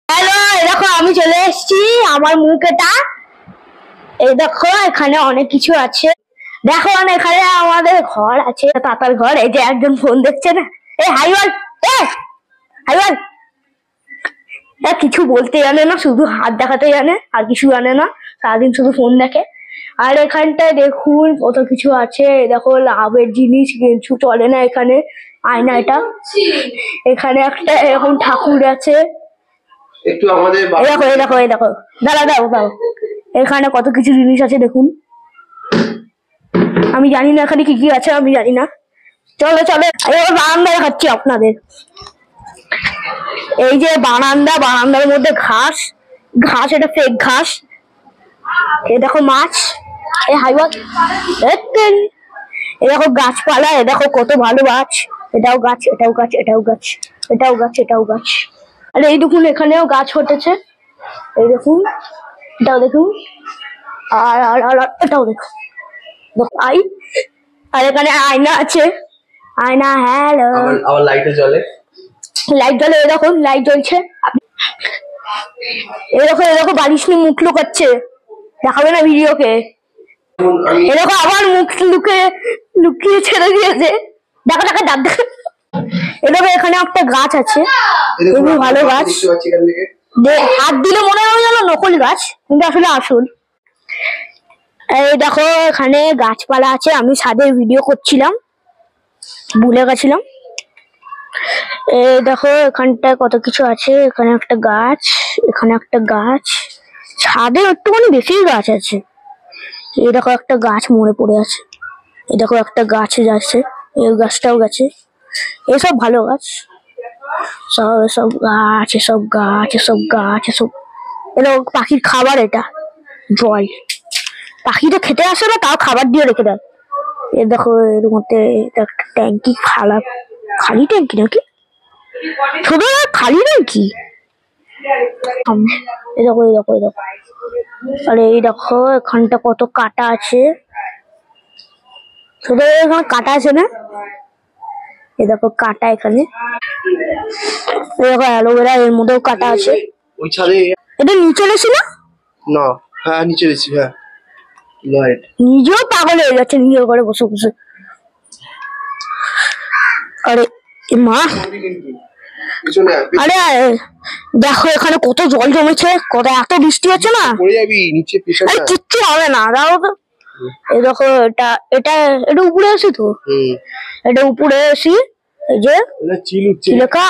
Hello, দেখো আমি চলে এসেছি আমার মুখ এটা। এই দেখো এখানে অনেক কিছু আছে। দেখো এখানে আমাদের ঘর আছে, পাতার ঘর। এই যে একজন ফোন দেখছে না, এই হাই বল, হাই বল। কিছু বলতে জানে না, শুধু হাত দেখাতে জানে, আর কিছু জানে না। সারাদিন শুধু ফোন দেখে। আর এখানটায় দেখুন কত কিছু আছে। দেখো লাভের জিনিস কিছু চলে না এখানে। আয়না এটা। এখানে একটা এরকম ঠাকুর আছে। একটু আমাদের দেখো দেখো দেখো, দাঁড়া দাও দাও। এখানে কত কিছু জিনিস আছে দেখুন। আমি জানি না এখানে কি কি আছে, আমি জানি না। চলো চলো, এবার বারান্দা দেখাচ্ছি আপনাদের। এই যে বারান্দা, বারান্দার মধ্যে ঘাস, ঘাস এটা ফেক ঘাস। এই দেখো মাছ, এই হাইওয়াল, এই দেখো গাছপালা, এ দেখো কত ভালো গাছ। এটাও গাছ, এটাও গাছ, এটাও গাছ, এটাও গাছ, এটাও গাছ। আর এই দেখুন এখানেও গাছ হতেছে। এই দেখুন, এটাও দেখুন, আর আর আর এটাও দেখুন। আর এখানে আয়না আছে, আয়না। হ্যালো, আবার লাইটে জ্বলে, লাইট জ্বলে। এরকম লাইট জ্বলছে। এরকম এরকম বালিশ নিয়ে মুখ লুকাচ্ছে, দেখাবে না ভিডিওকে। এরকম আবার মুখ লুকিয়ে ছেড়ে দিয়েছে। দেখো দেখো দাঁত দেখো। এরকম এখানে একটা গাছ আছে, খুবই ভালো গাছ। হাত দিলে মনে হয় যেন নকল গাছ, কিন্তু আসলে আসল। এই দেখো এখানে গাছপালা আছে। আমি ছাদে ভিডিও করছিলাম, ভুলে গেছিলাম। এই দেখো এখানটায় কত কিছু আছে। এখানে একটা গাছ, এখানে একটা গাছ। ছাদে একটুখানি বেশি গাছ আছে। এই দেখো একটা গাছ মরে পড়ে আছে। এই দেখো একটা গাছ যাচ্ছে, এই গাছটাও গেছে। এসব ভালো গাছ, সব এসব গাছ, এসব গাছ, এসব গাছ, এসব। এটা পাখির খাবার, এটা জল। পাখিটা খেতে আসে না, তাও খাবার দিয়ে রেখে দেয়। এ দেখো এর মধ্যে একটা ট্যাঙ্কি, খালি ট্যাঙ্কি নাকি, শুধু খালি ট্যাঙ্কি। এই দেখো এই দেখো এই দেখো, আরে এই দেখো এখানটা কত কাটা আছে। শুধু এখানে কাটা আছে না, এই দেখো কাটা এখানে। এই দেখো অ্যালোভেরা, এর মধ্যেও কাটা আছে। ওই ছাদে এটা নিচে এসেছি না? না, হ্যাঁ নিচে এসেছি, হ্যাঁ। নিজেও পাগল হয়ে যাচ্ছে নিজের ঘরে বসে বসে। আরে মা, আরে দেখো এখানে কত জল জমেছে, কত এত বৃষ্টি হচ্ছে না। আরে কিচ্ছু হবে না, দাও তো। এই দেখো এটা এটা এটা উপরে আসি তো, এটা উপরে আসি। এই যে চিলেকা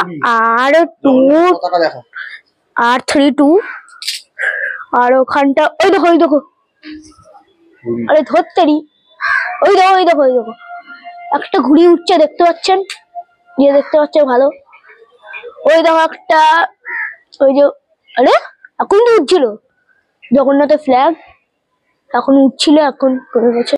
আর 2 আর 3-2। আর ওখানটা ওই দেখো, ওই দেখো, আরে ধরতেরি, ওই দেখো ওই দেখো ওই দেখো, একটা ঘুড়ি উঠছে, দেখতে পাচ্ছেন? যে দেখতে পাচ্ছে ভালো। ওই দেখো একটা, ওই যে, আরে এখন তো উঠছিল জগন্নাথের ফ্ল্যাগ, এখন উঠছিল, এখন কমে গেছে।